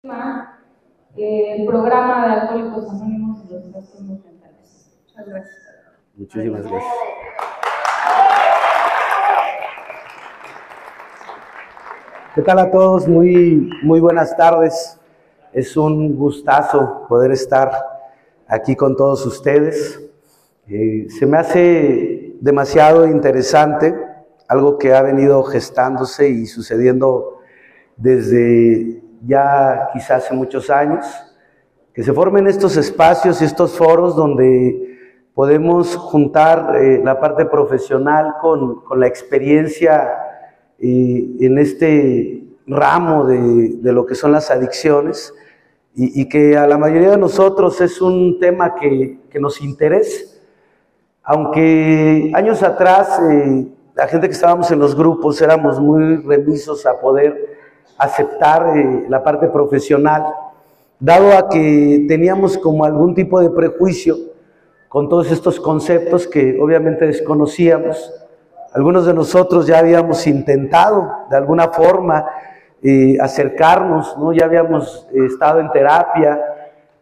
El programa de Alcohólicos Anónimos y los trastornos mentales. Muchas gracias. Muchísimas gracias. ¿Qué tal a todos? Muy buenas tardes. Es un gustazo poder estar aquí con todos ustedes. Se me hace demasiado interesante algo que ha venido gestándose y sucediendo desde ya quizás hace muchos años, que se formen estos espacios y estos foros donde podemos juntar la parte profesional con la experiencia en este ramo de lo que son las adicciones y que a la mayoría de nosotros es un tema que nos interesa. Aunque años atrás la gente que estábamos en los grupos éramos muy remisos a poder aceptar la parte profesional, dado a que teníamos como algún tipo de prejuicio con todos estos conceptos que obviamente desconocíamos. Algunos de nosotros ya habíamos intentado de alguna forma acercarnos, ¿no? Ya habíamos estado en terapia,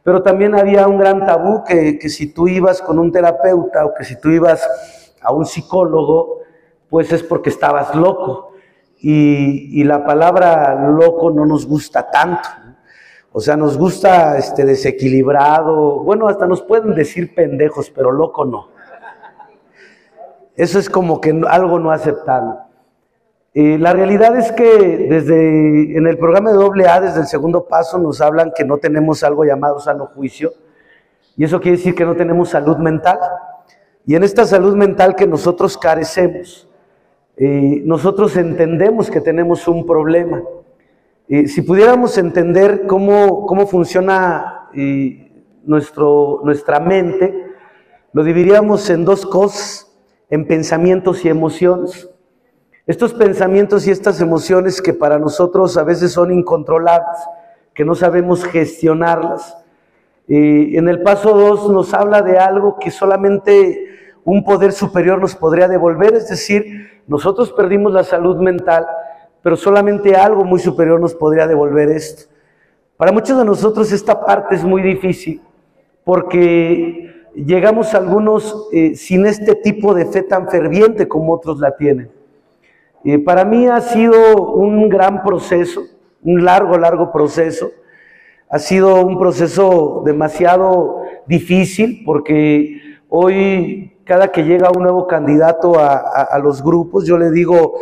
pero también había un gran tabú que si tú ibas con un terapeuta o que si tú ibas a un psicólogo, pues es porque estabas loco. Y la palabra loco no nos gusta tanto, ¿no? O sea, nos gusta desequilibrado, bueno, hasta nos pueden decir pendejos, pero loco no. Eso es como que algo no aceptable. La realidad es que en el programa de AA, desde el segundo paso, nos hablan que no tenemos algo llamado sano juicio, y eso quiere decir que no tenemos salud mental. Y en esta salud mental que nosotros carecemos, nosotros entendemos que tenemos un problema. Si pudiéramos entender cómo funciona nuestra mente, lo dividiríamos en dos cosas, en pensamientos y emociones. Estos pensamientos y estas emociones que para nosotros a veces son incontrolables, que no sabemos gestionarlas. En el paso 2 nos habla de algo que solamente un poder superior nos podría devolver, es decir, nosotros perdimos la salud mental, pero solamente algo muy superior nos podría devolver esto. Para muchos de nosotros esta parte es muy difícil, porque llegamos algunos sin este tipo de fe tan ferviente como otros la tienen. Para mí ha sido un gran proceso, un largo proceso. Ha sido un proceso demasiado difícil, porque hoy cada que llega un nuevo candidato a los grupos, yo le digo,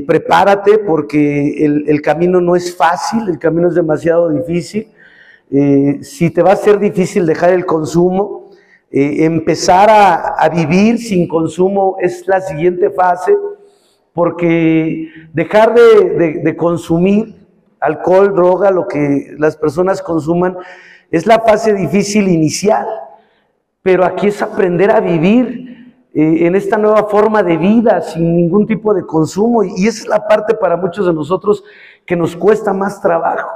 prepárate, porque el camino no es fácil, el camino es demasiado difícil. Si te va a ser difícil dejar el consumo, empezar a vivir sin consumo es la siguiente fase, porque dejar de consumir alcohol, droga, lo que las personas consuman, es la fase difícil inicial. Pero aquí es aprender a vivir en esta nueva forma de vida, sin ningún tipo de consumo, y esa es la parte para muchos de nosotros que nos cuesta más trabajo,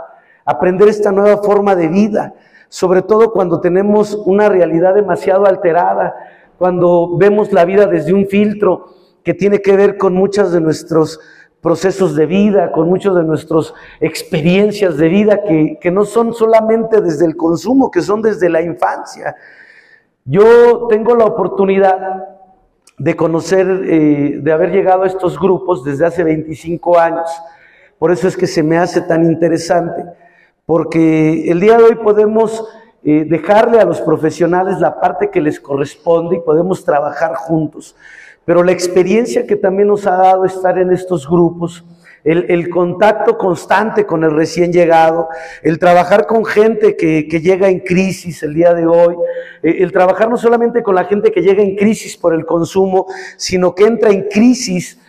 aprender esta nueva forma de vida, sobre todo cuando tenemos una realidad demasiado alterada, cuando vemos la vida desde un filtro que tiene que ver con muchos de nuestros procesos de vida, con muchas de nuestras experiencias de vida que no son solamente desde el consumo, que son desde la infancia. Yo tengo la oportunidad de conocer, de haber llegado a estos grupos desde hace 25 años, por eso es que se me hace tan interesante, porque el día de hoy podemos dejarle a los profesionales la parte que les corresponde y podemos trabajar juntos. Pero la experiencia que también nos ha dado estar en estos grupos, el contacto constante con el recién llegado, el trabajar con gente que llega en crisis el día de hoy, el trabajar no solamente con la gente que llega en crisis por el consumo, sino que entra en crisis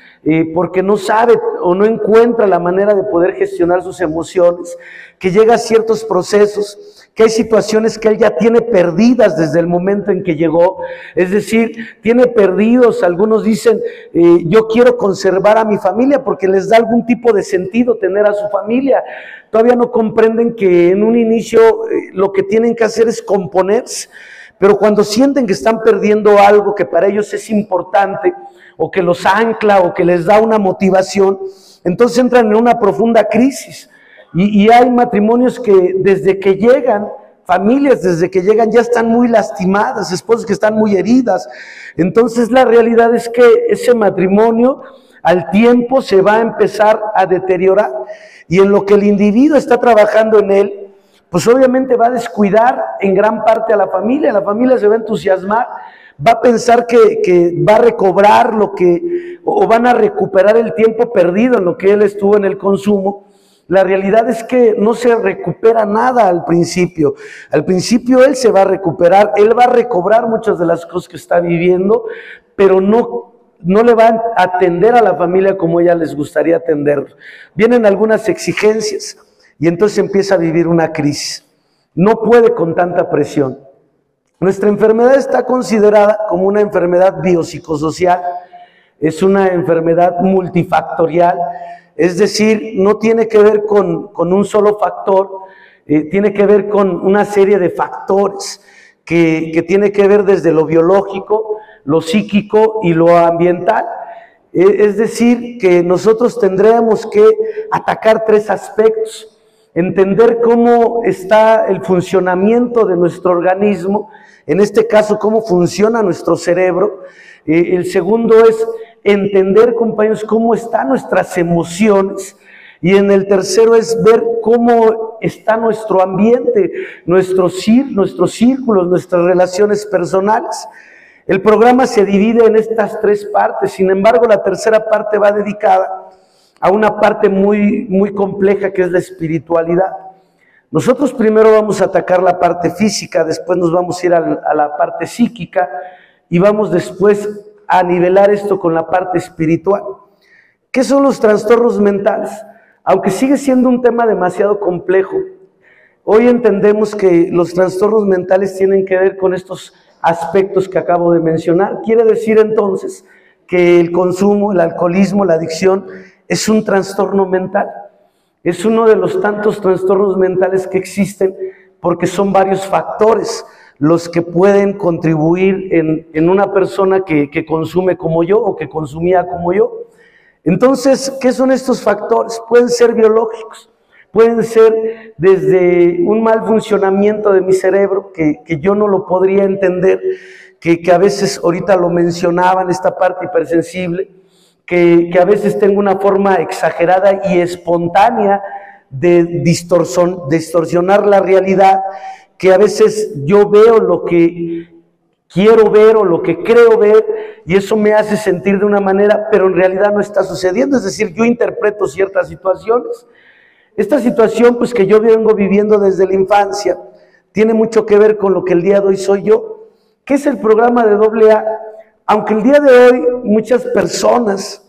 porque no sabe o no encuentra la manera de poder gestionar sus emociones, que llega a ciertos procesos, que hay situaciones que él ya tiene perdidas desde el momento en que llegó, es decir, tiene perdidos, algunos dicen, yo quiero conservar a mi familia porque les da algún tipo de sentido tener a su familia, todavía no comprenden que en un inicio lo que tienen que hacer es componerse, pero cuando sienten que están perdiendo algo que para ellos es importante, o que los ancla, o que les da una motivación, entonces entran en una profunda crisis. Y hay matrimonios que desde que llegan, familias desde que llegan ya están muy lastimadas, esposas que están muy heridas. Entonces la realidad es que ese matrimonio al tiempo se va a empezar a deteriorar, y en lo que el individuo está trabajando en él, pues obviamente va a descuidar en gran parte a la familia se va a entusiasmar, va a pensar que va a recobrar o van a recuperar el tiempo perdido en lo que él estuvo en el consumo. La realidad es que no se recupera nada al principio. Al principio él se va a recuperar, él va a recobrar muchas de las cosas que está viviendo, pero no le va a atender a la familia como ella les gustaría atender. Vienen algunas exigencias y entonces empieza a vivir una crisis. No puede con tanta presión. Nuestra enfermedad está considerada como una enfermedad biopsicosocial, es una enfermedad multifactorial. Es decir, no tiene que ver con un solo factor, tiene que ver con una serie de factores que tiene que ver desde lo biológico, lo psíquico y lo ambiental. Es decir, que nosotros tendríamos que atacar 3 aspectos: entender cómo está el funcionamiento de nuestro organismo, en este caso cómo funciona nuestro cerebro. El segundo es entender, compañeros, cómo están nuestras emociones, y en el tercero es ver cómo está nuestro ambiente, nuestros círculos, nuestras relaciones personales. El programa se divide en estas 3 partes, sin embargo la tercera parte va dedicada a una parte muy, muy compleja, que es la espiritualidad. Nosotros primero vamos a atacar la parte física, después nos vamos a ir a la parte psíquica, y vamos después a nivelar esto con la parte espiritual. ¿Qué son los trastornos mentales? Aunque sigue siendo un tema demasiado complejo, hoy entendemos que los trastornos mentales tienen que ver con estos aspectos que acabo de mencionar. Quiere decir entonces que el consumo, el alcoholismo, la adicción es un trastorno mental. Es uno de los tantos trastornos mentales que existen, porque son varios factores los que pueden contribuir en una persona que consume como yo o que consumía como yo. Entonces, ¿qué son estos factores? Pueden ser biológicos, pueden ser desde un mal funcionamiento de mi cerebro, que yo no lo podría entender, que a veces, ahorita lo mencionaban, esta parte hipersensible, que a veces tengo una forma exagerada y espontánea de distorsionar la realidad, que a veces yo veo lo que quiero ver o lo que creo ver, y eso me hace sentir de una manera, pero en realidad no está sucediendo. Es decir, yo interpreto ciertas situaciones. Esta situación, pues, que yo vengo viviendo desde la infancia, tiene mucho que ver con lo que el día de hoy soy yo. ¿Qué es el programa de AA? Aunque el día de hoy muchas personas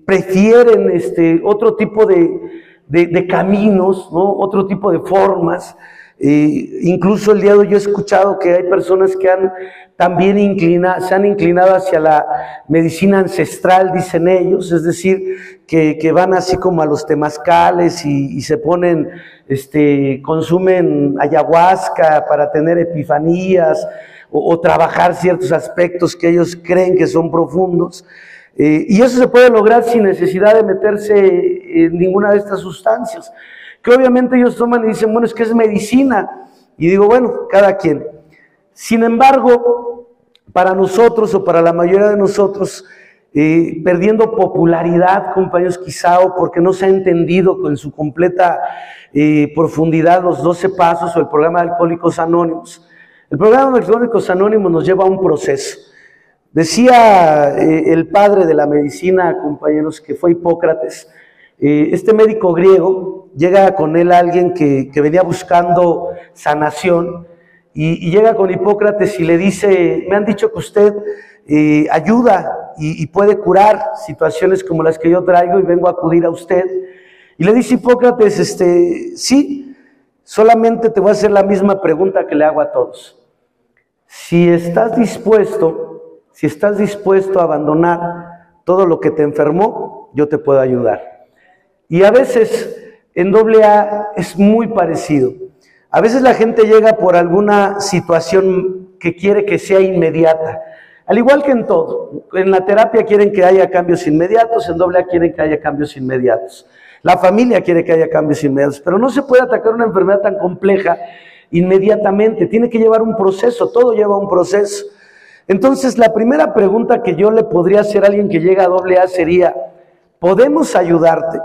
prefieren otro tipo de caminos, ¿no? Otro tipo de formas. Incluso el día de hoy yo he escuchado que hay personas que se han inclinado hacia la medicina ancestral, dicen ellos, es decir, que van así como a los temazcales y se ponen, consumen ayahuasca para tener epifanías o trabajar ciertos aspectos que ellos creen que son profundos. Y eso se puede lograr sin necesidad de meterse en ninguna de estas sustancias, que obviamente ellos toman y dicen, bueno, es que es medicina. Y digo, bueno, cada quien. Sin embargo, para nosotros o para la mayoría de nosotros, perdiendo popularidad, compañeros, quizá o porque no se ha entendido en su completa profundidad los 12 pasos o el programa de Alcohólicos Anónimos. El programa de Alcohólicos Anónimos nos lleva a un proceso. Decía el padre de la medicina, compañeros, que fue Hipócrates. Este médico griego, llega con él alguien que venía buscando sanación, y llega con Hipócrates y le dice, me han dicho que usted ayuda y puede curar situaciones como las que yo traigo, y vengo a acudir a usted. Y le dice Hipócrates, sí, solamente te voy a hacer la misma pregunta que le hago a todos. Si estás dispuesto a abandonar todo lo que te enfermó, yo te puedo ayudar. Y a veces en AA es muy parecido. A veces la gente llega por alguna situación que quiere que sea inmediata, al igual que en todo. En la terapia quieren que haya cambios inmediatos, en AA quieren que haya cambios inmediatos. La familia quiere que haya cambios inmediatos, pero no se puede atacar una enfermedad tan compleja inmediatamente. Tiene que llevar un proceso, todo lleva un proceso. Entonces, la primera pregunta que yo le podría hacer a alguien que llega a AA sería, ¿podemos ayudarte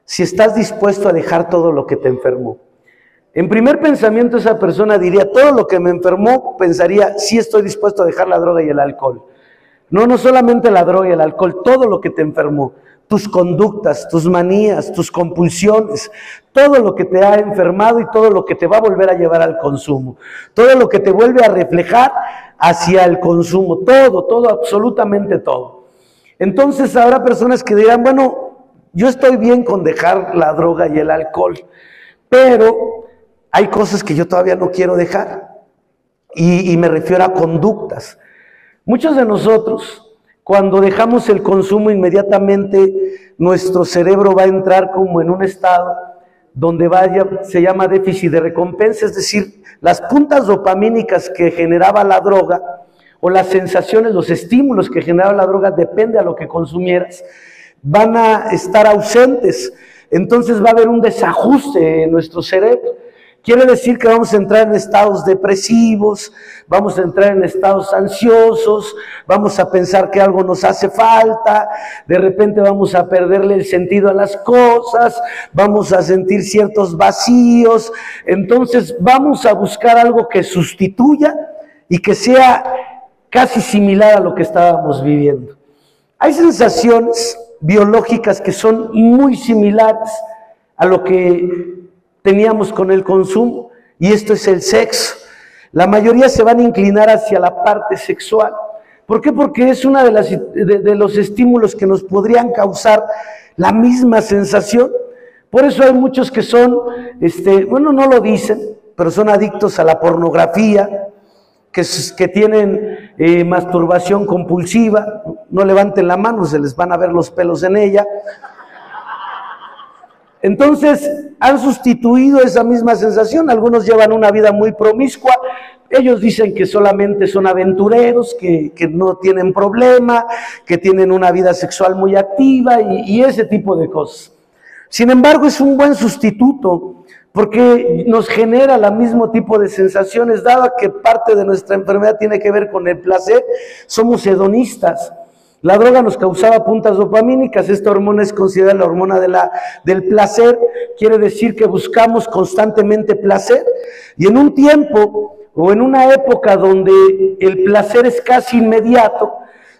si estás dispuesto a dejar todo lo que te enfermó? En primer pensamiento, esa persona diría, todo lo que me enfermó, pensaría, sí estoy dispuesto a dejar la droga y el alcohol. No solamente la droga y el alcohol, todo lo que te enfermó, tus conductas, tus manías, tus compulsiones, todo lo que te ha enfermado y todo lo que te va a volver a llevar al consumo, todo lo que te vuelve a reflejar hacia el consumo, todo, absolutamente todo. Entonces habrá personas que dirán, bueno, yo estoy bien con dejar la droga y el alcohol, pero hay cosas que yo todavía no quiero dejar, y me refiero a conductas. Muchos de nosotros, cuando dejamos el consumo, inmediatamente nuestro cerebro va a entrar como en un estado donde se llama déficit de recompensa, es decir, las puntas dopamínicas que generaba la droga, o las sensaciones, los estímulos que generaba la droga, depende a lo que consumieras, van a estar ausentes. Entonces va a haber un desajuste en nuestro cerebro. Quiere decir que vamos a entrar en estados depresivos, vamos a entrar en estados ansiosos, vamos a pensar que algo nos hace falta, de repente vamos a perderle el sentido a las cosas, vamos a sentir ciertos vacíos. Entonces vamos a buscar algo que sustituya y que sea casi similar a lo que estábamos viviendo. Hay sensaciones biológicas que son muy similares a lo que teníamos con el consumo, y esto es el sexo. La mayoría se van a inclinar hacia la parte sexual. ¿Por qué? Porque es uno de los estímulos que nos podrían causar la misma sensación. Por eso hay muchos que son, no lo dicen, pero son adictos a la pornografía, que tienen masturbación compulsiva. No levanten la mano, se les van a ver los pelos en ella. Entonces, han sustituido esa misma sensación. Algunos llevan una vida muy promiscua. Ellos dicen que solamente son aventureros, que no tienen problema, que tienen una vida sexual muy activa y ese tipo de cosas. Sin embargo, es un buen sustituto porque nos genera el mismo tipo de sensaciones. Dado que parte de nuestra enfermedad tiene que ver con el placer, somos hedonistas. La droga nos causaba puntas dopamínicas. Esta hormona es considerada la hormona del placer. Quiere decir que buscamos constantemente placer. Y en un tiempo o en una época donde el placer es casi inmediato,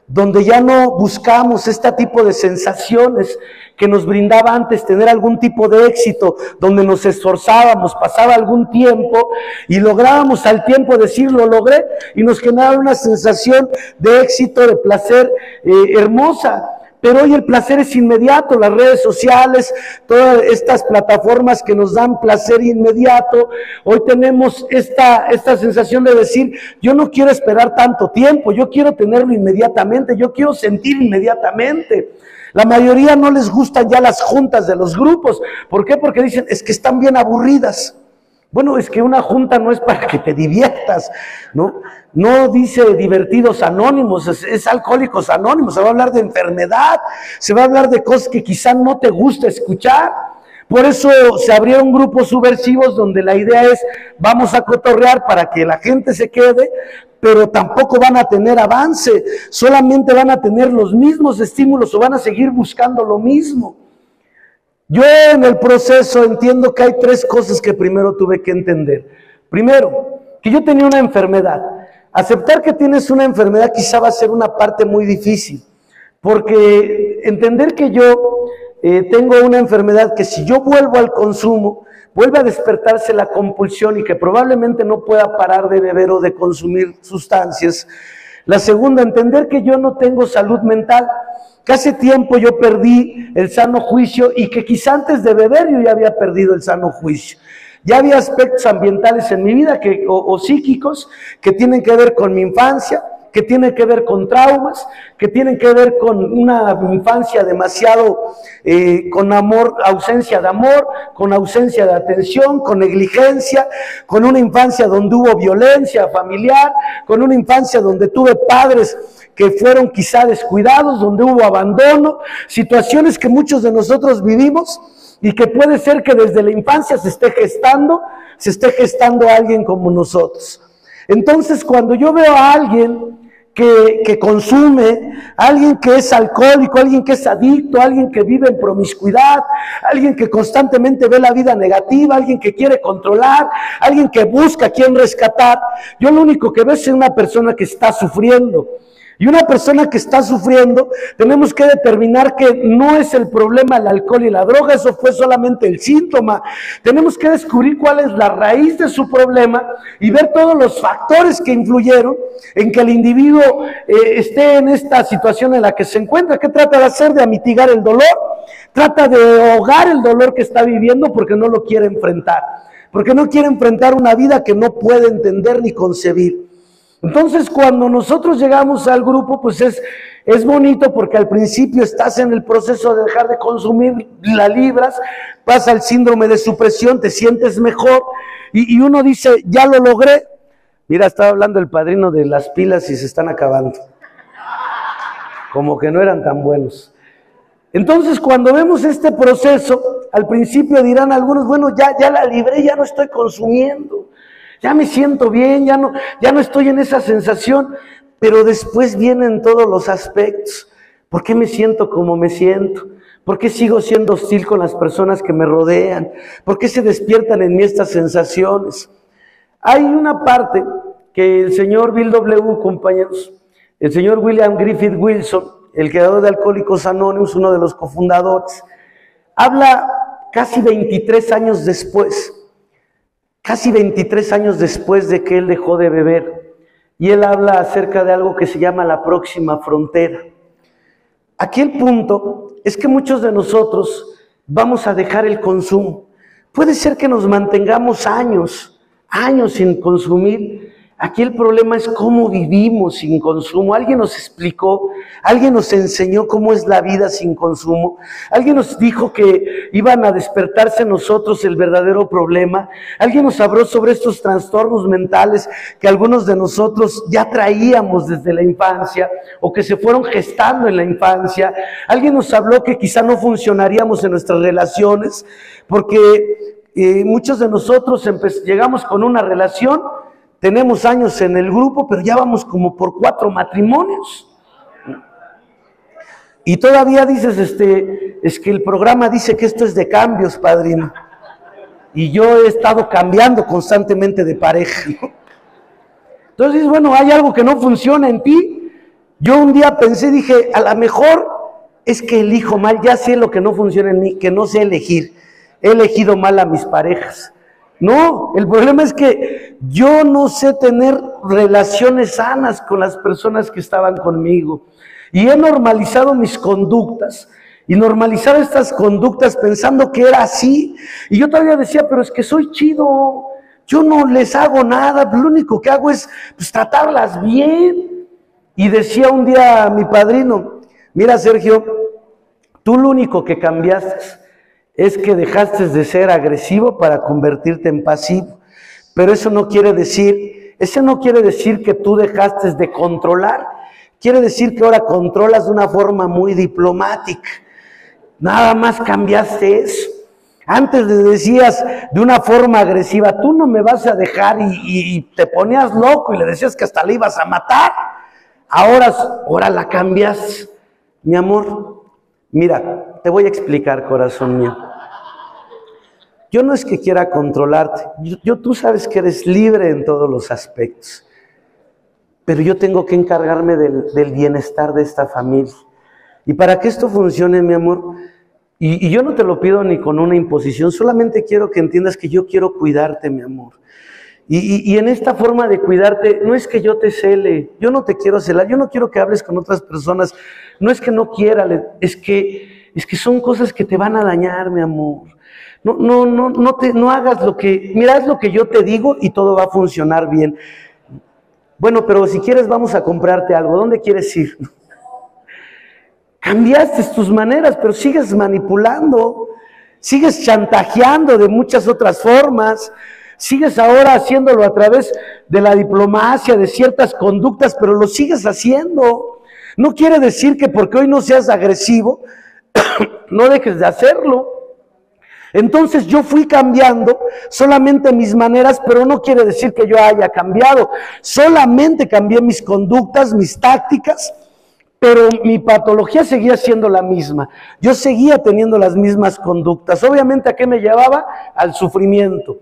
donde ya no buscamos este tipo de sensaciones que nos brindaba antes tener algún tipo de éxito, donde nos esforzábamos, pasaba algún tiempo y lográbamos al tiempo decir lo logré, y nos generaba una sensación de éxito, de placer hermosa. Pero hoy el placer es inmediato, las redes sociales, todas estas plataformas que nos dan placer inmediato. Hoy tenemos esta sensación de decir, yo no quiero esperar tanto tiempo, yo quiero tenerlo inmediatamente, yo quiero sentir inmediatamente. La mayoría no les gustan ya las juntas de los grupos. ¿Por qué? Porque dicen, es que están bien aburridas. Bueno, es que una junta no es para que te diviertas, ¿no? No dice divertidos anónimos, es alcohólicos anónimos. Se va a hablar de enfermedad, se va a hablar de cosas que quizá no te gusta escuchar. Por eso se abrieron grupos subversivos donde la idea es, vamos a cotorrear para que la gente se quede, pero tampoco van a tener avance, solamente van a tener los mismos estímulos o van a seguir buscando lo mismo. Yo en el proceso entiendo que hay tres cosas que primero tuve que entender. Primero, que yo tenía una enfermedad. Aceptar que tienes una enfermedad quizá va a ser una parte muy difícil, porque entender que yo tengo una enfermedad que si yo vuelvo al consumo, vuelve a despertarse la compulsión y que probablemente no pueda parar de beber o de consumir sustancias. La segunda, entender que yo no tengo salud mental, que hace tiempo yo perdí el sano juicio y que quizá antes de beber yo ya había perdido el sano juicio. Ya había aspectos ambientales en mi vida o psíquicos que tienen que ver con mi infancia, que tiene que ver con traumas, que tienen que ver con una infancia demasiado, con amor, ausencia de amor, con ausencia de atención, con negligencia, con una infancia donde hubo violencia familiar, con una infancia donde tuve padres que fueron quizá descuidados, donde hubo abandono, situaciones que muchos de nosotros vivimos y que puede ser que desde la infancia se esté gestando a alguien como nosotros. Entonces, cuando yo veo a alguien que consume, alguien que es alcohólico, alguien que es adicto, alguien que vive en promiscuidad, alguien que constantemente ve la vida negativa, alguien que quiere controlar, alguien que busca a quien rescatar, yo lo único que veo es una persona que está sufriendo. Y una persona que está sufriendo, tenemos que determinar que no es el problema el alcohol y la droga, eso fue solamente el síntoma. Tenemos que descubrir cuál es la raíz de su problema y ver todos los factores que influyeron en que el individuo esté en esta situación en la que se encuentra. ¿Qué trata de hacer? De mitigar el dolor, trata de ahogar el dolor que está viviendo porque no lo quiere enfrentar, porque no quiere enfrentar una vida que no puede entender ni concebir. Entonces, cuando nosotros llegamos al grupo, pues es bonito porque al principio estás en el proceso de dejar de consumir, la libras, pasa el síndrome de supresión, te sientes mejor y uno dice, ya lo logré. Mira, estaba hablando el padrino de las pilas y se están acabando. Como que no eran tan buenos. Entonces, cuando vemos este proceso, al principio dirán algunos, bueno, ya la libré, ya no estoy consumiendo. Ya me siento bien, ya no estoy en esa sensación, pero después vienen todos los aspectos. ¿Por qué me siento como me siento? ¿Por qué sigo siendo hostil con las personas que me rodean? ¿Por qué se despiertan en mí estas sensaciones? Hay una parte que el señor Bill W., compañeros, el señor William Griffith Wilson, el creador de Alcohólicos Anónimos, uno de los cofundadores, habla casi 23 años después de que él dejó de beber, y él habla acerca de algo que se llama la próxima frontera. Aquí el punto es que muchos de nosotros vamos a dejar el consumo. Puede ser que nos mantengamos años sin consumir. Aquí el problema es cómo vivimos sin consumo. Alguien nos explicó, alguien nos enseñó cómo es la vida sin consumo. Alguien nos dijo que iban a despertarse en nosotros el verdadero problema. Alguien nos habló sobre estos trastornos mentales que algunos de nosotros ya traíamos desde la infancia o que se fueron gestando en la infancia. Alguien nos habló que quizá no funcionaríamos en nuestras relaciones porque muchos de nosotros llegamos con una relación. Tenemos años en el grupo, pero ya vamos como por 4 matrimonios. Y todavía dices, es que el programa dice que esto es de cambios, padrino. Y yo he estado cambiando constantemente de pareja, ¿no? Entonces, bueno, hay algo que no funciona en ti. Yo un día pensé, dije, a lo mejor es que elijo mal, ya sé lo que no funciona en mí, que no sé elegir. He elegido mal a mis parejas. No, el problema es que yo no sé tener relaciones sanas con las personas que estaban conmigo. Y he normalizado mis conductas. Y normalizado estas conductas pensando que era así. Y yo todavía decía, pero es que soy chido. Yo no les hago nada. Lo único que hago es pues, tratarlas bien. Y decía un día a mi padrino, mira Sergio, tú lo único que cambiaste es que dejaste de ser agresivo para convertirte en pasivo. Pero eso no quiere decir que tú dejaste de controlar. Quiere decir que ahora controlas de una forma muy diplomática. Nada más cambiaste eso. Antes le decías de una forma agresiva, tú no me vas a dejar y te ponías loco y le decías que hasta le ibas a matar. Ahora la cambias. Mi amor, mira, te voy a explicar, corazón mío. Yo no es que quiera controlarte, tú sabes que eres libre en todos los aspectos, pero yo tengo que encargarme del bienestar de esta familia. Y para que esto funcione, mi amor, y yo no te lo pido ni con una imposición, solamente quiero que entiendas que yo quiero cuidarte, mi amor. Y en esta forma de cuidarte, no es que yo te cele, yo no te quiero celar, yo no quiero que hables con otras personas, no es que no quiera, es que son cosas que te van a dañar, mi amor. No hagas lo que, mira, es lo que yo te digo y todo va a funcionar bien. Bueno, pero si quieres vamos a comprarte algo. ¿Dónde quieres ir? Cambiaste tus maneras, pero sigues manipulando, sigues chantajeando de muchas otras formas, sigues ahora haciéndolo a través de la diplomacia, de ciertas conductas, pero lo sigues haciendo. No quiere decir que porque hoy no seas agresivo, no dejes de hacerlo. Entonces yo fui cambiando solamente mis maneras, pero no quiere decir que yo haya cambiado. Solamente cambié mis conductas, mis tácticas, pero mi patología seguía siendo la misma. Yo seguía teniendo las mismas conductas. Obviamente, ¿a qué me llevaba? Al sufrimiento.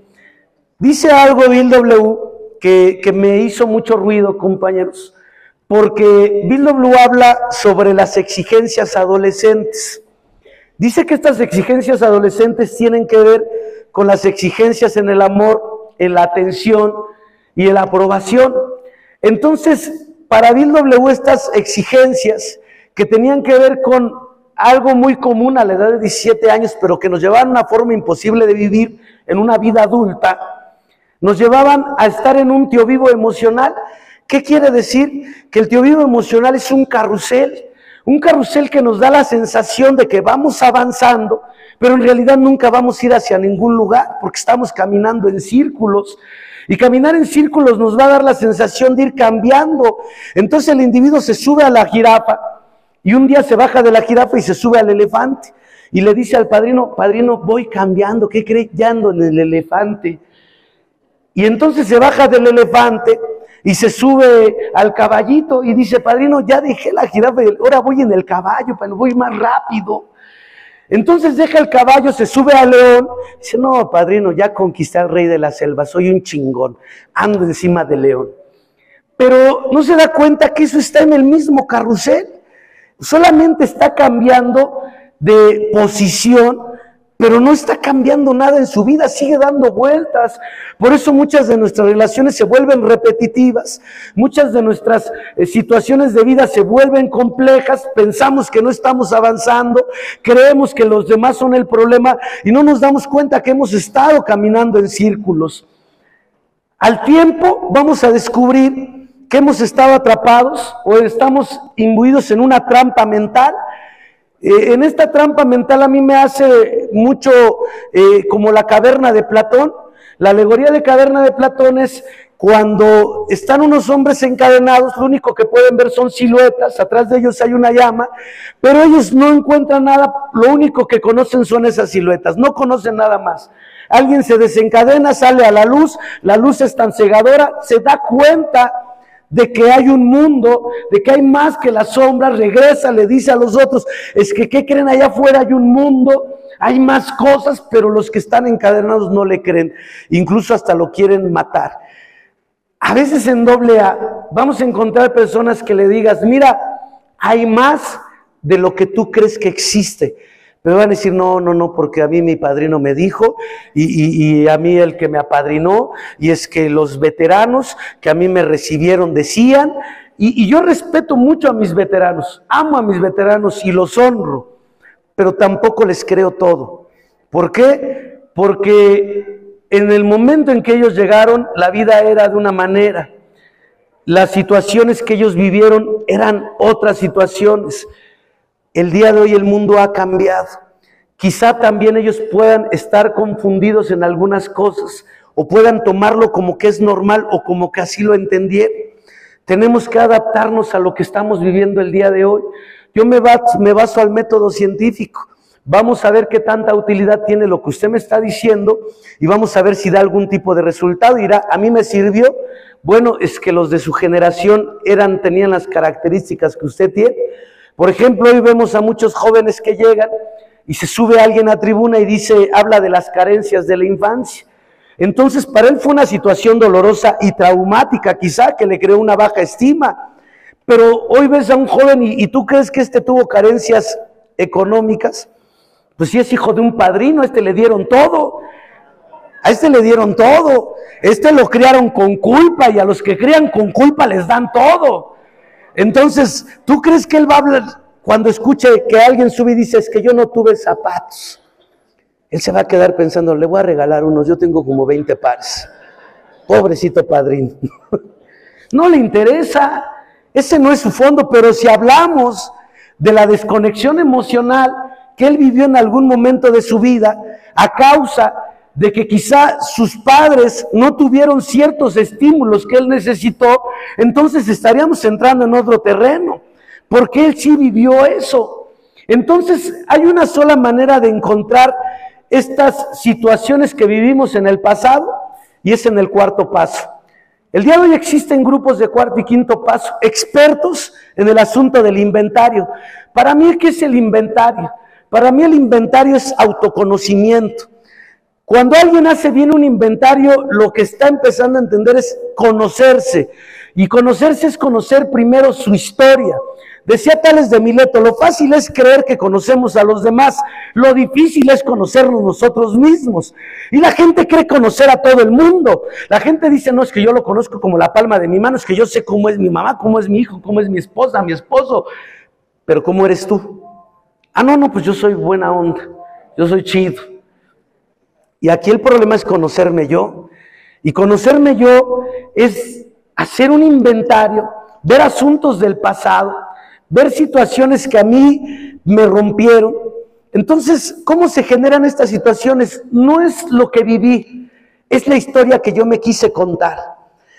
Dice algo Bill W. que me hizo mucho ruido, compañeros, porque Bill W. habla sobre las exigencias adolescentes. Dice que estas exigencias adolescentes tienen que ver con las exigencias en el amor, en la atención y en la aprobación. Entonces, para Bill W. estas exigencias que tenían que ver con algo muy común a la edad de 17 años, pero que nos llevaban a una forma imposible de vivir en una vida adulta, nos llevaban a estar en un tío vivo emocional. ¿Qué quiere decir? Que el tío vivo emocional es un carrusel que nos da la sensación de que vamos avanzando, pero en realidad nunca vamos a ir hacia ningún lugar, porque estamos caminando en círculos, y caminar en círculos nos va a dar la sensación de ir cambiando. Entonces el individuo se sube a la jirafa, y un día se baja de la jirafa y se sube al elefante, y le dice al padrino, padrino, voy cambiando, ¿qué cree? Ya ando en el elefante. Y entonces se baja del elefante, y se sube al caballito y dice, padrino, ya dejé la jirafa, ahora voy en el caballo, pero voy más rápido. Entonces deja el caballo, se sube al león, dice, no, padrino, ya conquisté al rey de la selva, soy un chingón, ando encima del león. Pero no se da cuenta que eso está en el mismo carrusel, solamente está cambiando de posición, pero no está cambiando nada en su vida, sigue dando vueltas. Por eso muchas de nuestras relaciones se vuelven repetitivas, muchas de nuestras situaciones de vida se vuelven complejas, pensamos que no estamos avanzando, creemos que los demás son el problema y no nos damos cuenta que hemos estado caminando en círculos. Al tiempo vamos a descubrir que hemos estado atrapados o estamos imbuidos en una trampa mental. En esta trampa mental a mí me hace mucho como la caverna de Platón. La alegoría de caverna de Platón es cuando están unos hombres encadenados, lo único que pueden ver son siluetas, atrás de ellos hay una llama, pero ellos no encuentran nada, lo único que conocen son esas siluetas, no conocen nada más. Alguien se desencadena, sale a la luz es tan cegadora, se da cuenta de que hay un mundo, de que hay más que las sombras, regresa, le dice a los otros, es que ¿qué creen? Allá afuera hay un mundo, hay más cosas, pero los que están encadenados no le creen, incluso hasta lo quieren matar. A veces en AA vamos a encontrar personas que le digas, mira, hay más de lo que tú crees que existe. Pero van a decir, no, porque a mí mi padrino me dijo, y a mí el que me apadrinó, y es que los veteranos que a mí me recibieron decían, y yo respeto mucho a mis veteranos, amo a mis veteranos y los honro, pero tampoco les creo todo. ¿Por qué? Porque en el momento en que ellos llegaron, la vida era de una manera, las situaciones que ellos vivieron eran otras situaciones. El día de hoy el mundo ha cambiado. Quizá también ellos puedan estar confundidos en algunas cosas o puedan tomarlo como que es normal o como que así lo entendieron. Tenemos que adaptarnos a lo que estamos viviendo el día de hoy. Yo me baso al método científico. Vamos a ver qué tanta utilidad tiene lo que usted me está diciendo y vamos a ver si da algún tipo de resultado. Dirá, a mí me sirvió. Bueno, es que los de su generación tenían las características que usted tiene. Por ejemplo, hoy vemos a muchos jóvenes que llegan y se sube alguien a tribuna y dice, habla de las carencias de la infancia. Entonces, para él fue una situación dolorosa y traumática, quizá, que le creó una baja estima. Pero hoy ves a un joven y tú crees que tuvo carencias económicas. Pues si es hijo de un padrino, a le dieron todo. A le dieron todo. Lo criaron con culpa y a los que crían con culpa les dan todo. Entonces, ¿tú crees que él va a hablar cuando escuche que alguien sube y dice, es que yo no tuve zapatos? Él se va a quedar pensando, le voy a regalar unos, yo tengo como 20 pares. Pobrecito padrino. No le interesa, ese no es su fondo, pero si hablamos de la desconexión emocional que él vivió en algún momento de su vida, a causa de que quizá sus padres no tuvieron ciertos estímulos que él necesitó, entonces estaríamos entrando en otro terreno, porque él sí vivió eso. Entonces hay una sola manera de encontrar estas situaciones que vivimos en el pasado, y es en el cuarto paso. El día de hoy existen grupos de cuarto y quinto paso, expertos en el asunto del inventario. Para mí, ¿qué es el inventario? Para mí el inventario es autoconocimiento. Cuando alguien hace bien un inventario, lo que está empezando a entender es conocerse. Y conocerse es conocer primero su historia. Decía Tales de Mileto, lo fácil es creer que conocemos a los demás, lo difícil es conocernos nosotros mismos. Y la gente cree conocer a todo el mundo. La gente dice, no, es que yo lo conozco como la palma de mi mano, es que yo sé cómo es mi mamá, cómo es mi hijo, cómo es mi esposa, mi esposo. Pero ¿cómo eres tú? Ah, no, pues yo soy buena onda, yo soy chido. Y aquí el problema es conocerme yo. Y conocerme yo es hacer un inventario, ver asuntos del pasado, ver situaciones que a mí me rompieron. Entonces, ¿cómo se generan estas situaciones? No es lo que viví, es la historia que yo me quise contar.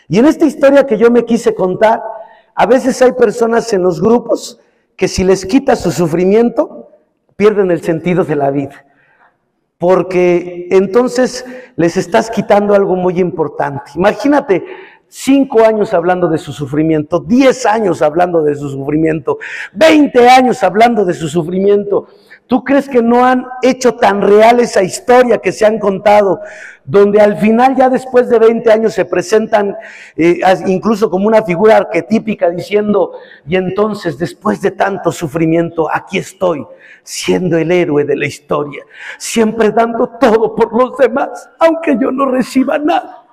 Y en esta historia que yo me quise contar, a veces hay personas en los grupos que si les quitas su sufrimiento, pierden el sentido de la vida. Porque entonces les estás quitando algo muy importante. Imagínate 5 años hablando de su sufrimiento, 10 años hablando de su sufrimiento, 20 años hablando de su sufrimiento. ¿Tú crees que no han hecho tan real esa historia que se han contado, donde al final ya después de 20 años se presentan incluso como una figura arquetípica diciendo, y entonces después de tanto sufrimiento, aquí estoy, siendo el héroe de la historia, siempre dando todo por los demás, aunque yo no reciba nada?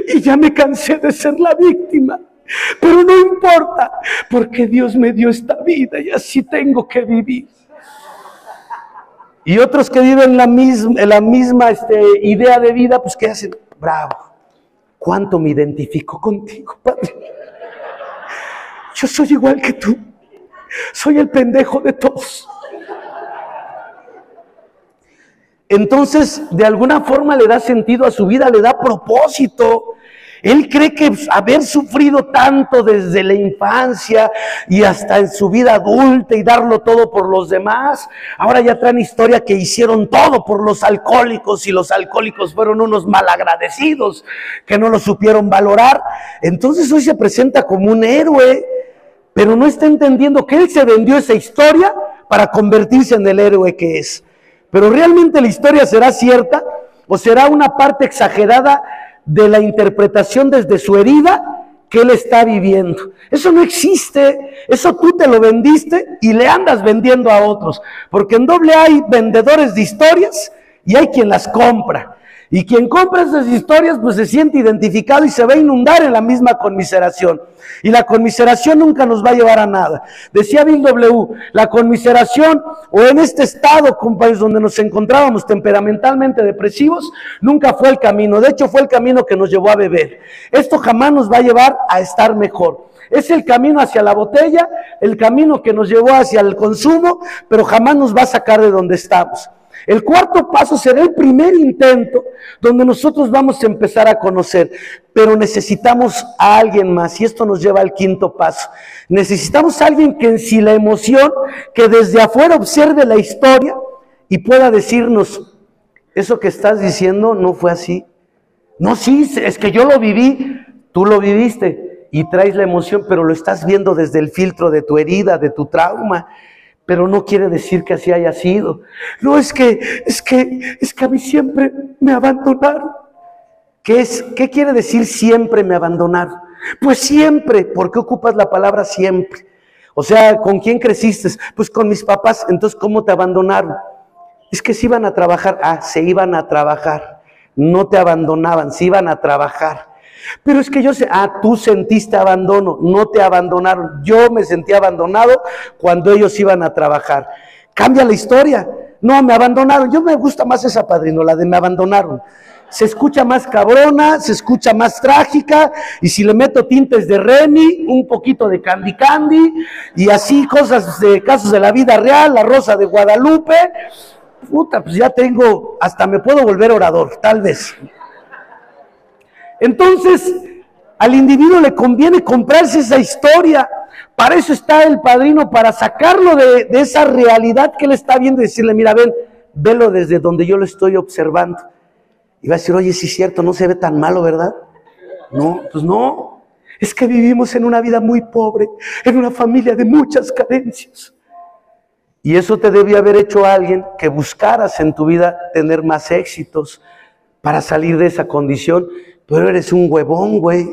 Y ya me cansé de ser la víctima, pero no importa, porque Dios me dio esta vida y así tengo que vivir. Y otros que viven la misma idea de vida, pues ¿qué hacen? Bravo, ¿cuánto me identifico contigo, Padre? Yo soy igual que tú, soy el pendejo de todos. Entonces, de alguna forma le da sentido a su vida, le da propósito. Él cree que haber sufrido tanto desde la infancia y hasta en su vida adulta y darlo todo por los demás, ahora ya traen historia que hicieron todo por los alcohólicos y los alcohólicos fueron unos malagradecidos que no lo supieron valorar. Entonces hoy se presenta como un héroe, pero no está entendiendo que él se vendió esa historia para convertirse en el héroe que es. Pero ¿realmente la historia será cierta o será una parte exagerada de la interpretación desde su herida que él está viviendo? Eso no existe, eso tú te lo vendiste y le andas vendiendo a otros, porque en doble hay vendedores de historias y hay quien las compra. Y quien compra esas historias pues se siente identificado y se va a inundar en la misma conmiseración. Y la conmiseración nunca nos va a llevar a nada. Decía Bill W., la conmiseración o en este estado, compañeros, donde nos encontrábamos temperamentalmente depresivos, nunca fue el camino. De hecho fue el camino que nos llevó a beber. Esto jamás nos va a llevar a estar mejor. Es el camino hacia la botella, el camino que nos llevó hacia el consumo, pero jamás nos va a sacar de donde estamos. El cuarto paso será el primer intento donde nosotros vamos a empezar a conocer, pero necesitamos a alguien más y esto nos lleva al quinto paso. Necesitamos a alguien que en sí la emoción, que desde afuera observe la historia y pueda decirnos, eso que estás diciendo no fue así. No, sí, es que yo lo viví, tú lo viviste y traes la emoción, pero lo estás viendo desde el filtro de tu herida, de tu trauma. Pero no quiere decir que así haya sido. No, es que a mí siempre me abandonaron. ¿Qué quiere decir siempre me abandonaron? Pues siempre. ¿Por qué ocupas la palabra siempre? O sea, ¿con quién creciste? Pues con mis papás. Entonces, ¿cómo te abandonaron? Es que se iban a trabajar. Ah, se iban a trabajar. No te abandonaban, se iban a trabajar. Pero es que yo sé, tú sentiste abandono, no te abandonaron. Yo me sentí abandonado cuando ellos iban a trabajar. Cambia la historia. No, me abandonaron. Yo me gusta más esa, padrino, la de me abandonaron. se escucha más cabrona, se escucha más trágica, y si le meto tintes de Remy, un poquito de Candy Candy, y así cosas de casos de la vida real, La Rosa de Guadalupe, puta, pues ya tengo, hasta me puedo volver orador, tal vez. Entonces, al individuo le conviene comprarse esa historia. Para eso está el padrino, para sacarlo de esa realidad que él está viendo y decirle, mira, ven, velo desde donde yo lo estoy observando. Y va a decir, oye, sí es cierto, no se ve tan malo, ¿verdad? No, pues no. Es que vivimos en una vida muy pobre, en una familia de muchas carencias. Y eso te debía haber hecho a alguien que buscaras en tu vida tener más éxitos para salir de esa condición. Pero eres un huevón, güey,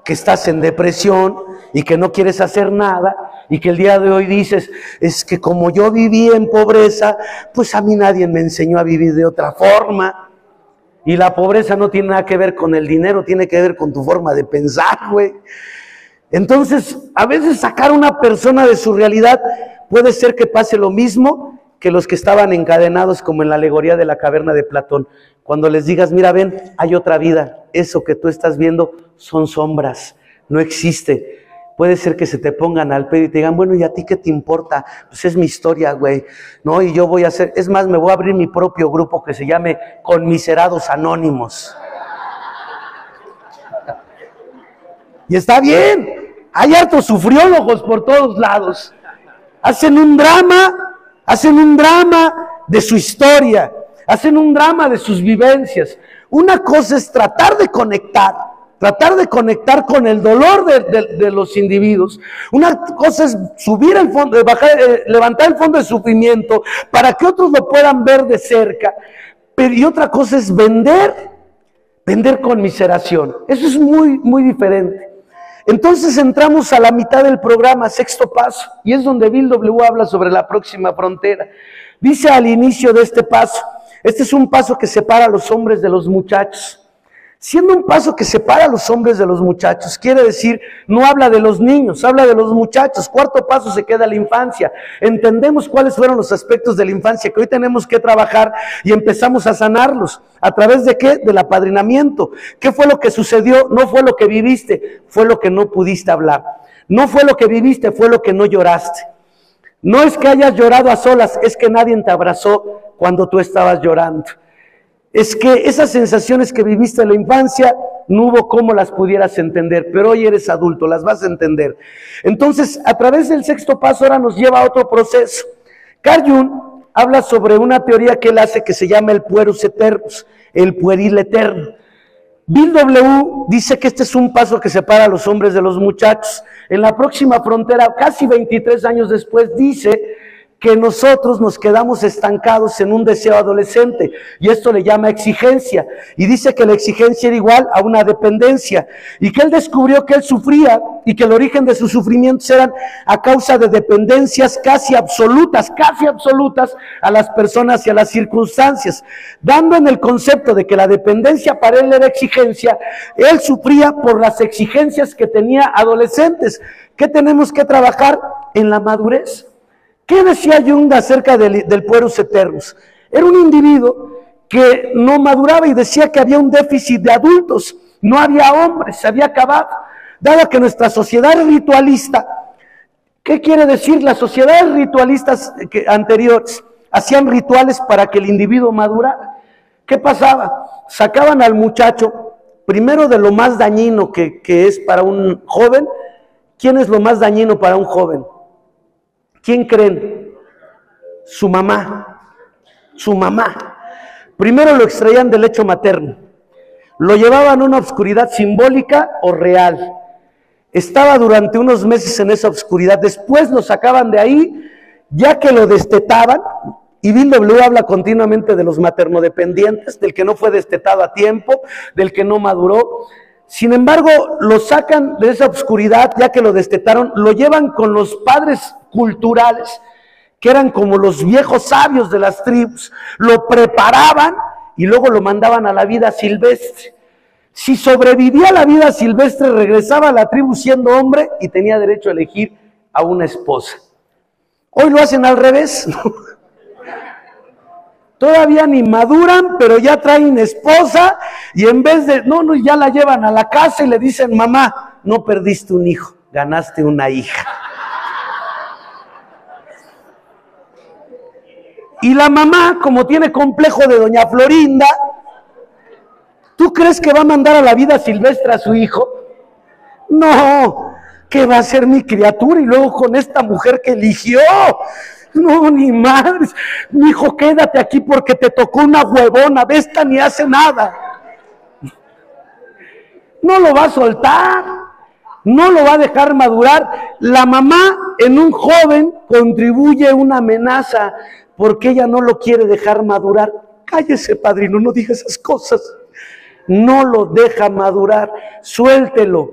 que estás en depresión y que no quieres hacer nada y que el día de hoy dices, es que como yo viví en pobreza, pues a mí nadie me enseñó a vivir de otra forma. Y la pobreza no tiene nada que ver con el dinero, tiene que ver con tu forma de pensar, güey. Entonces, a veces sacar a una persona de su realidad puede ser que pase lo mismo que los que estaban encadenados como en la alegoría de la caverna de Platón. Cuando les digas, mira, ven, hay otra vida, eso que tú estás viendo son sombras, no existe. Puede ser que se te pongan al pedo y te digan, bueno, ¿y a ti qué te importa? Pues es mi historia, güey, ¿no? Y yo voy a hacer, es más, me voy a abrir mi propio grupo que se llame Conmiserados Anónimos. Y está bien, hay hartos sufriólogos por todos lados. Hacen un drama de su historia, hacen un drama de sus vivencias. Una cosa es tratar de conectar con el dolor de los individuos. Una cosa es subir el fondo, levantar el fondo de sufrimiento para que otros lo puedan ver de cerca. Y otra cosa es vender conmiseración. Eso es muy, muy diferente. Entonces entramos a la mitad del programa, sexto paso, y es donde Bill W. habla sobre la próxima frontera. Dice al inicio de este paso, este es un paso que separa a los hombres de los muchachos. Siendo un paso que separa a los hombres de los muchachos, quiere decir, no habla de los niños, habla de los muchachos. Cuarto paso se queda la infancia. Entendemos cuáles fueron los aspectos de la infancia que hoy tenemos que trabajar y empezamos a sanarlos. ¿A través de qué? Del apadrinamiento. ¿Qué fue lo que sucedió? No fue lo que viviste, fue lo que no pudiste hablar. No fue lo que viviste, fue lo que no lloraste. No es que hayas llorado a solas, es que nadie te abrazó cuando tú estabas llorando. Es que esas sensaciones que viviste en la infancia, no hubo cómo las pudieras entender, pero hoy eres adulto, las vas a entender. Entonces, a través del sexto paso ahora nos lleva a otro proceso. Carl Jung habla sobre una teoría que él hace que se llama el puerus eternus, el pueril eterno. Bill W. dice que este es un paso que separa a los hombres de los muchachos. En la próxima frontera, casi 23 años después, dice que nosotros nos quedamos estancados en un deseo adolescente, y esto le llama exigencia, y dice que la exigencia era igual a una dependencia, y que él descubrió que él sufría, y que el origen de sus sufrimientos eran a causa de dependencias casi absolutas a las personas y a las circunstancias, dando en el concepto de que la dependencia para él era exigencia. Él sufría por las exigencias que tenía adolescentes. ¿Qué tenemos que trabajar? En la madurez. ¿Qué decía Jung acerca del puerus eternus? Era un individuo que no maduraba y decía que había un déficit de adultos, no había hombres, se había acabado. Dado que nuestra sociedad es ritualista, ¿qué quiere decir? Las sociedades ritualistas anteriores hacían rituales para que el individuo madurara. ¿Qué pasaba? Sacaban al muchacho, primero de lo más dañino que es para un joven. ¿Quién es lo más dañino para un joven? ¿Quién creen? Su mamá. Su mamá. Primero lo extraían del lecho materno. Lo llevaban a una obscuridad simbólica o real. Estaba durante unos meses en esa obscuridad. Después lo sacaban de ahí, ya que lo destetaban. Y Bill W. habla continuamente de los maternodependientes, del que no fue destetado a tiempo, del que no maduró. Sin embargo, lo sacan de esa obscuridad, ya que lo destetaron, lo llevan con los padres culturales, que eran como los viejos sabios de las tribus, lo preparaban y luego lo mandaban a la vida silvestre. Si sobrevivía a la vida silvestre, regresaba a la tribu siendo hombre y tenía derecho a elegir a una esposa. Hoy lo hacen al revés, ¿no? Todavía ni maduran, pero ya traen esposa y en vez de, no, ya la llevan a la casa y le dicen, mamá, no perdiste un hijo, ganaste una hija. Y la mamá, como tiene complejo de doña Florinda, ¿tú crees que va a mandar a la vida silvestre a su hijo? No, que va a ser mi criatura y luego con esta mujer que eligió. No, ni madres. Mi hijo, quédate aquí porque te tocó una huevona, de esta ni hace nada. No lo va a soltar, no lo va a dejar madurar. La mamá en un joven contribuye una amenaza porque ella no lo quiere dejar madurar. Cállese, padrino, no diga esas cosas. No lo deja madurar, suéltelo.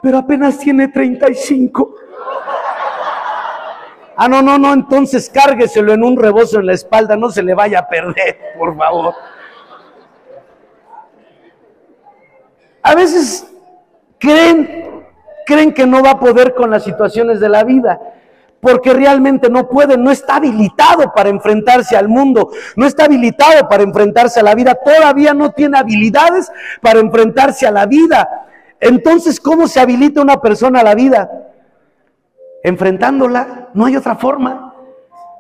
Pero apenas tiene 35. No, entonces cárgueselo en un rebozo en la espalda, no se le vaya a perder, por favor. A veces creen que no va a poder con las situaciones de la vida, porque realmente no puede, no está habilitado para enfrentarse al mundo, no está habilitado para enfrentarse a la vida, todavía no tiene habilidades para enfrentarse a la vida. Entonces, ¿cómo se habilita una persona a la vida? Enfrentándola, no hay otra forma,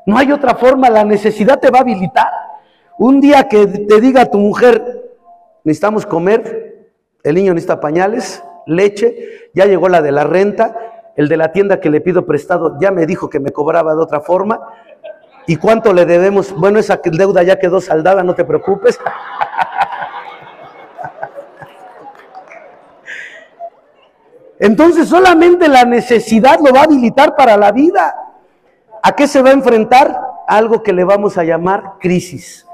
no hay otra forma, la necesidad te va a habilitar. Un día que te diga tu mujer, necesitamos comer, el niño necesita pañales, leche, ya llegó la de la renta, el de la tienda que le pido prestado ya me dijo que me cobraba de otra forma, ¿y cuánto le debemos? Bueno, esa deuda ya quedó saldada, no te preocupes. Entonces solamente la necesidad lo va a habilitar para la vida. ¿A qué se va a enfrentar? Algo que le vamos a llamar crisis.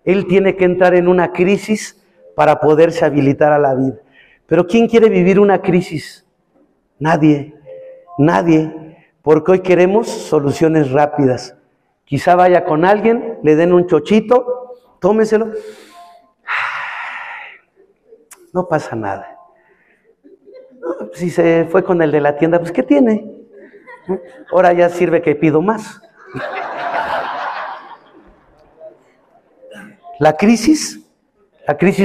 Él tiene que entrar en una crisis para poderse habilitar a la vida. Pero ¿quién quiere vivir una crisis? Nadie, porque hoy queremos soluciones rápidas. Quizá vaya con alguien, le den un chochito, tómeselo. No pasa nada. Si se fue con el de la tienda, pues ¿qué tiene? Ahora ya sirve que pido más. La crisis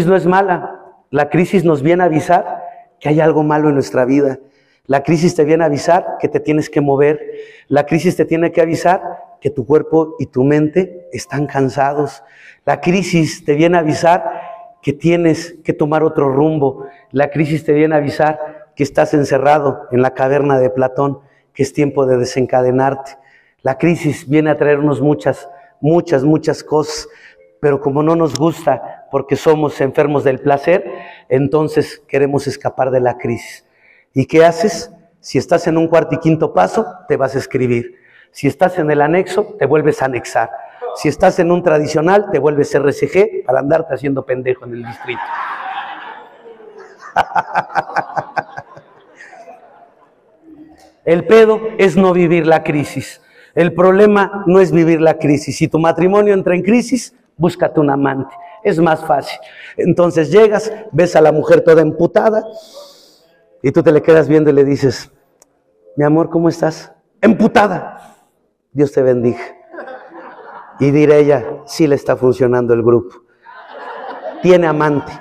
no es mala. La crisis nos viene a avisar que hay algo malo en nuestra vida. La crisis te viene a avisar que te tienes que mover. La crisis te tiene que avisar que tu cuerpo y tu mente están cansados. La crisis te viene a avisar que tienes que tomar otro rumbo. La crisis te viene a avisar que estás encerrado en la caverna de Platón, que es tiempo de desencadenarte. La crisis viene a traernos muchas cosas, pero como no nos gusta porque somos enfermos del placer, entonces queremos escapar de la crisis. ¿Y qué haces? Si estás en un cuarto y quinto paso, te vas a escribir. Si estás en el anexo, te vuelves a anexar. Si estás en un tradicional, te vuelves RCG para andarte haciendo pendejo en el distrito. El pedo es no vivir la crisis. El problema no es vivir la crisis. Si tu matrimonio entra en crisis, búscate un amante. Es más fácil. Entonces llegas, ves a la mujer toda emputada y tú te le quedas viendo y le dices, mi amor, ¿cómo estás? Emputada. Dios te bendiga. Y dirá ella, sí le está funcionando el grupo. Tiene amante,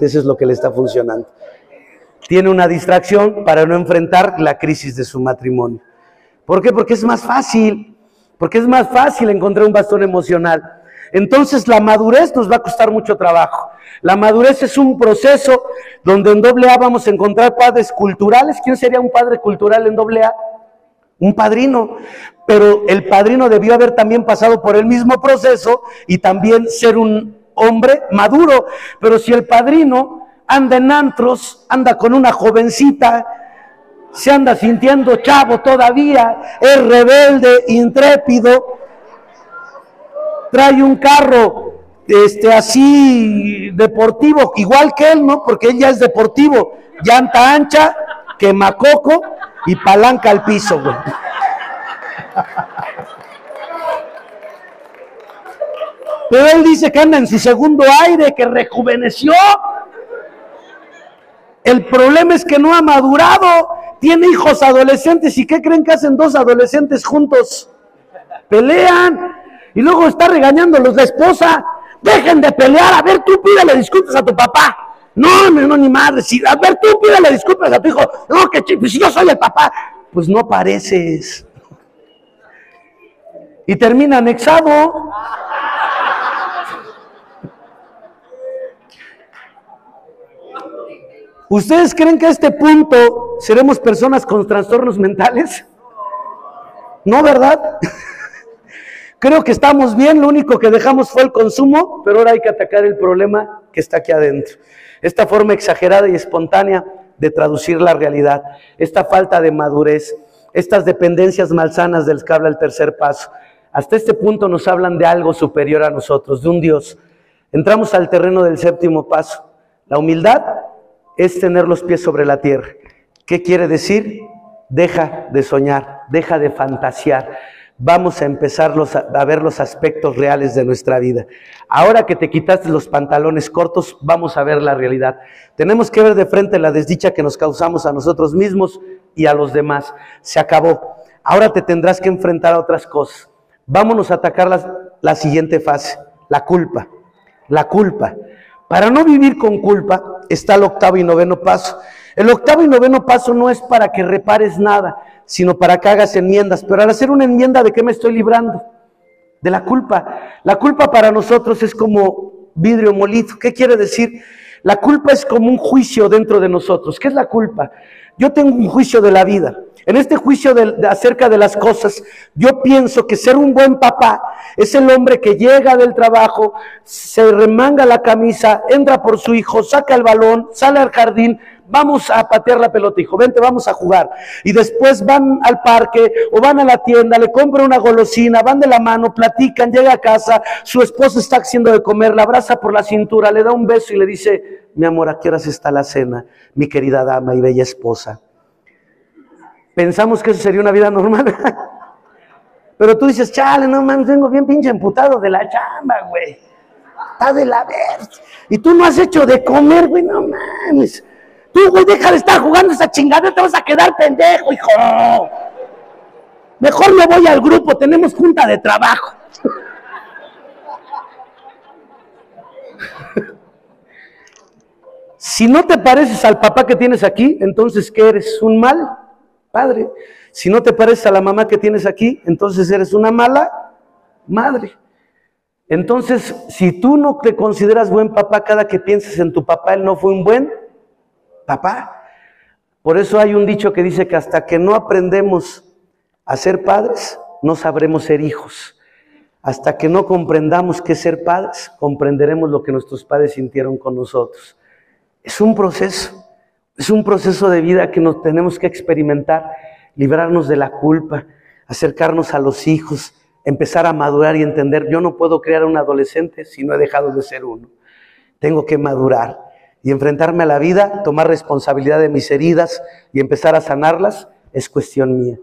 eso es lo que le está funcionando. Tiene una distracción para no enfrentar la crisis de su matrimonio. ¿Por qué? Porque es más fácil encontrar un bastón emocional. Entonces la madurez nos va a costar mucho trabajo. La madurez es un proceso donde en AA vamos a encontrar padres culturales. ¿Quién sería un padre cultural en AA? Un padrino, pero el padrino debió haber también pasado por el mismo proceso y también ser un hombre maduro. Pero si el padrino anda en antros, anda con una jovencita, se anda sintiendo chavo todavía, es rebelde, intrépido, trae un carro así deportivo, igual que él, ¿no? Porque él ya es deportivo, llanta ancha, quemacoco y palanca al piso, güey. Pero él dice que anda en su segundo aire, que rejuveneció. El problema es que no ha madurado, tiene hijos adolescentes. ¿Y qué creen que hacen dos adolescentes juntos? Pelean. Y luego está regañándolos la esposa. Dejen de pelear, a ver, tú pídele disculpas a tu papá. No, ni madre, si, a ver, tú pídele disculpas a tu hijo. No, pues si yo soy el papá. Pues no pareces. Y termina anexado. ¿Ustedes creen que a este punto seremos personas con trastornos mentales? No, ¿verdad? Creo que estamos bien, lo único que dejamos fue el consumo, pero ahora hay que atacar el problema que está aquí adentro. Esta forma exagerada y espontánea de traducir la realidad, esta falta de madurez, estas dependencias malsanas del que habla el tercer paso. Hasta este punto nos hablan de algo superior a nosotros, de un Dios. Entramos al terreno del séptimo paso. La humildad es tener los pies sobre la tierra. ¿Qué quiere decir? Deja de soñar, deja de fantasear. Vamos a empezar a ver los aspectos reales de nuestra vida. Ahora que te quitaste los pantalones cortos, vamos a ver la realidad. Tenemos que ver de frente la desdicha que nos causamos a nosotros mismos y a los demás. Se acabó. Ahora te tendrás que enfrentar a otras cosas. Vámonos a atacar la siguiente fase, la culpa. La culpa. Para no vivir con culpa está el octavo y noveno paso. El octavo y noveno paso no es para que repares nada, sino para que hagas enmiendas. Pero al hacer una enmienda, ¿de qué me estoy librando? De la culpa. La culpa para nosotros es como vidrio molido. ¿Qué quiere decir? La culpa es como un juicio dentro de nosotros. ¿Qué es la culpa? Yo tengo un juicio de la vida. En este juicio acerca de las cosas, yo pienso que ser un buen papá es el hombre que llega del trabajo, se remanga la camisa, entra por su hijo, saca el balón, sale al jardín, vamos a patear la pelota, hijo, vente, vamos a jugar. Y después van al parque o van a la tienda, le compran una golosina, van de la mano, platican, llega a casa, su esposa está haciendo de comer, la abraza por la cintura, le da un beso y le dice: mi amor, ¿a qué horas está la cena, mi querida dama y bella esposa? Pensamos que eso sería una vida normal. Pero tú dices: chale, no mames, vengo bien pinche emputado de la chamba, güey. Está de la verga. Y tú no has hecho de comer, güey, no mames. Tú, güey, deja de estar jugando esa chingada, te vas a quedar pendejo, hijo. Mejor me voy al grupo, tenemos junta de trabajo. Si no te pareces al papá que tienes aquí, entonces ¿qué eres? ¿Un mal padre? Si no te pareces a la mamá que tienes aquí, entonces eres una mala madre. Entonces, si tú no te consideras buen papá, cada que pienses en tu papá, él no fue un buen papá. Por eso hay un dicho que dice que hasta que no aprendemos a ser padres, no sabremos ser hijos. Hasta que no comprendamos qué es ser padres, comprenderemos lo que nuestros padres sintieron con nosotros. Es un proceso de vida que nos tenemos que experimentar, librarnos de la culpa, acercarnos a los hijos, empezar a madurar y entender: yo no puedo criar a un adolescente si no he dejado de ser uno. Tengo que madurar y enfrentarme a la vida, tomar responsabilidad de mis heridas y empezar a sanarlas, es cuestión mía.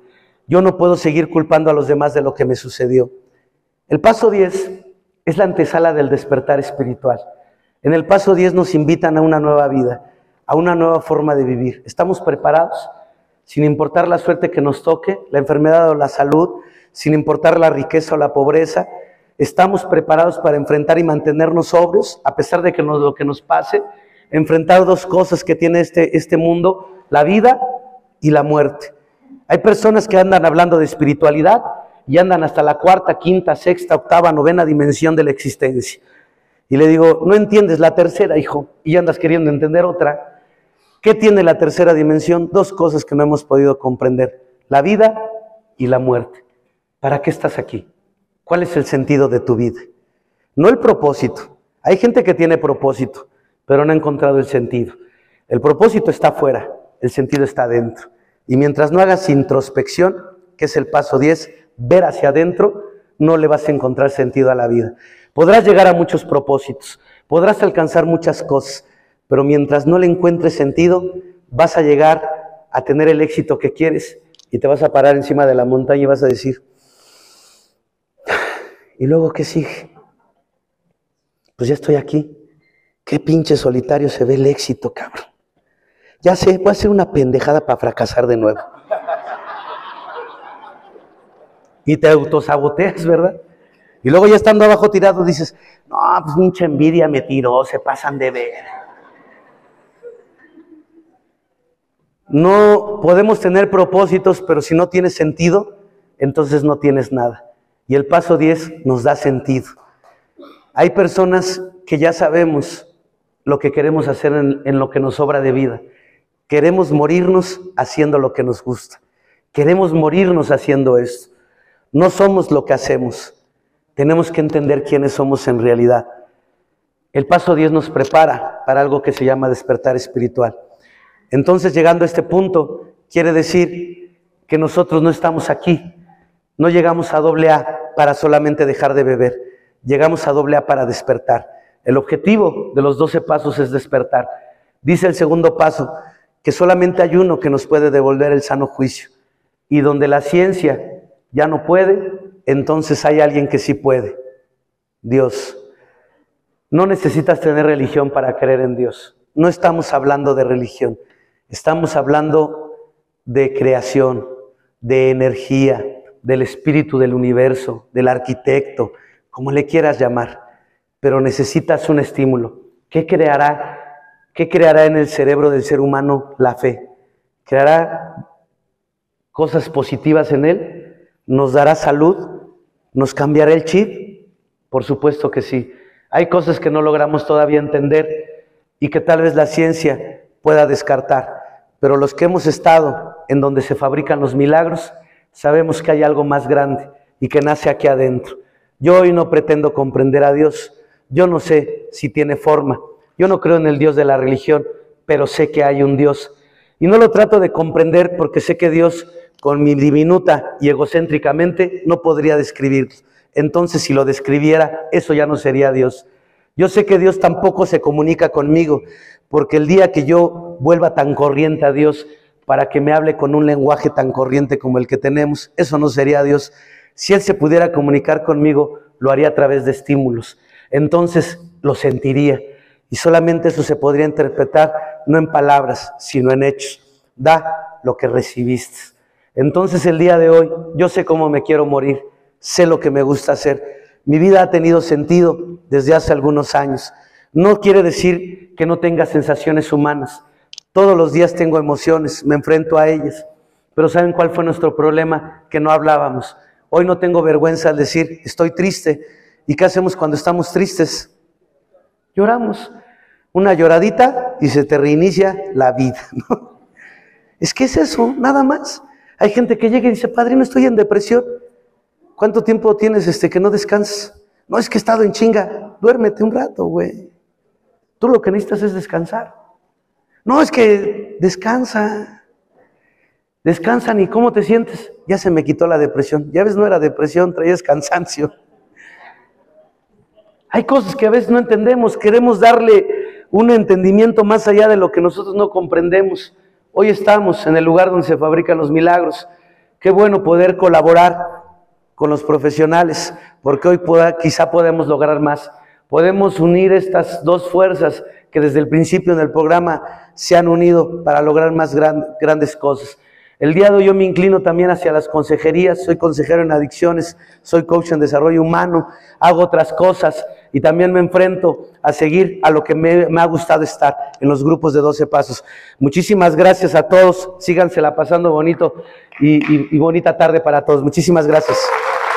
Yo no puedo seguir culpando a los demás de lo que me sucedió. El paso 10 es la antesala del despertar espiritual. En el paso 10 nos invitan a una nueva vida, a una nueva forma de vivir. ¿Estamos preparados? Sin importar la suerte que nos toque, la enfermedad o la salud, sin importar la riqueza o la pobreza, ¿estamos preparados para enfrentar y mantenernos sobrios, a pesar de que lo que nos pase? Enfrentar dos cosas que tiene este mundo: la vida y la muerte. Hay personas que andan hablando de espiritualidad y andan hasta la cuarta, quinta, sexta, octava, novena dimensión de la existencia. Y le digo: no entiendes la tercera, hijo, y andas queriendo entender otra. ¿Qué tiene la tercera dimensión? Dos cosas que no hemos podido comprender: la vida y la muerte. ¿Para qué estás aquí? ¿Cuál es el sentido de tu vida? No el propósito. Hay gente que tiene propósito, pero no ha encontrado el sentido. El propósito está afuera, el sentido está adentro. Y mientras no hagas introspección, que es el paso 10, ver hacia adentro, no le vas a encontrar sentido a la vida. Podrás llegar a muchos propósitos, podrás alcanzar muchas cosas, pero mientras no le encuentres sentido, vas a llegar a tener el éxito que quieres y te vas a parar encima de la montaña y vas a decir: ¿y luego qué sigue? Pues ya estoy aquí. Qué pinche solitario se ve el éxito, cabrón. Ya sé, voy a hacer una pendejada para fracasar de nuevo. Y te autosaboteas, ¿verdad? Y luego ya estando abajo tirado dices, no, pues mucha envidia me tiró, se pasan de ver. No podemos tener propósitos, pero si no tienes sentido, entonces no tienes nada. Y el paso 10 nos da sentido. Hay personas que ya sabemos lo que queremos hacer en lo que nos sobra de vida. Queremos morirnos haciendo lo que nos gusta. Queremos morirnos haciendo esto. No somos lo que hacemos. Tenemos que entender quiénes somos en realidad. El paso 10 nos prepara para algo que se llama despertar espiritual. Entonces, llegando a este punto, quiere decir que nosotros no estamos aquí. No llegamos a AA para solamente dejar de beber. Llegamos a AA para despertar. El objetivo de los 12 pasos es despertar. Dice el segundo paso que solamente hay uno que nos puede devolver el sano juicio. Y donde la ciencia ya no puede, entonces hay alguien que sí puede. Dios. No necesitas tener religión para creer en Dios. No estamos hablando de religión. Estamos hablando de creación, de energía, del espíritu del universo, del arquitecto, como le quieras llamar. Pero necesitas un estímulo. ¿Qué creará en el cerebro del ser humano la fe? ¿Creará cosas positivas en él? ¿Nos dará salud? ¿Nos cambiará el chip? Por supuesto que sí. Hay cosas que no logramos todavía entender y que tal vez la ciencia pueda descartar. Pero los que hemos estado en donde se fabrican los milagros, sabemos que hay algo más grande y que nace aquí adentro. Yo hoy no pretendo comprender a Dios. Yo no sé si tiene forma. Yo no creo en el Dios de la religión, pero sé que hay un Dios. Y no lo trato de comprender porque sé que Dios, con mi diminuta y egocéntricamente, no podría describirlo. Entonces, si lo describiera, eso ya no sería Dios. Yo sé que Dios tampoco se comunica conmigo, porque el día que yo vuelva tan corriente a Dios para que me hable con un lenguaje tan corriente como el que tenemos, eso no sería Dios. Si Él se pudiera comunicar conmigo, lo haría a través de estímulos. Entonces lo sentiría. Y solamente eso se podría interpretar no en palabras, sino en hechos. Da lo que recibiste. Entonces el día de hoy, yo sé cómo me quiero morir. Sé lo que me gusta hacer. Mi vida ha tenido sentido desde hace algunos años. No quiere decir que no tenga sensaciones humanas. Todos los días tengo emociones, me enfrento a ellas. Pero ¿saben cuál fue nuestro problema? Que no hablábamos. Hoy no tengo vergüenza al decir, estoy triste. ¿Y qué hacemos cuando estamos tristes? Lloramos. Una lloradita y se te reinicia la vida, ¿no? Es que es eso, nada más. Hay gente que llega y dice, padrino, estoy en depresión. ¿Cuánto tiempo tienes que no descansas? No, es que he estado en chinga. Duérmete un rato, güey. Tú lo que necesitas es descansar. No, es que descansa. Descansa, ¿y cómo te sientes? Ya se me quitó la depresión. Ya ves, no era depresión, traías cansancio. Hay cosas que a veces no entendemos. Queremos darle un entendimiento más allá de lo que nosotros no comprendemos. Hoy estamos en el lugar donde se fabrican los milagros. Qué bueno poder colaborar con los profesionales, porque hoy quizá podemos lograr más. Podemos unir estas dos fuerzas que desde el principio en el programa se han unido para lograr más grandes cosas. El día de hoy yo me inclino también hacia las consejerías. Soy consejero en adicciones, soy coach en desarrollo humano, hago otras cosas y también me enfrento a seguir a lo que me ha gustado estar en los grupos de 12 pasos. Muchísimas gracias a todos, sígansela pasando bonito y bonita tarde para todos. Muchísimas gracias.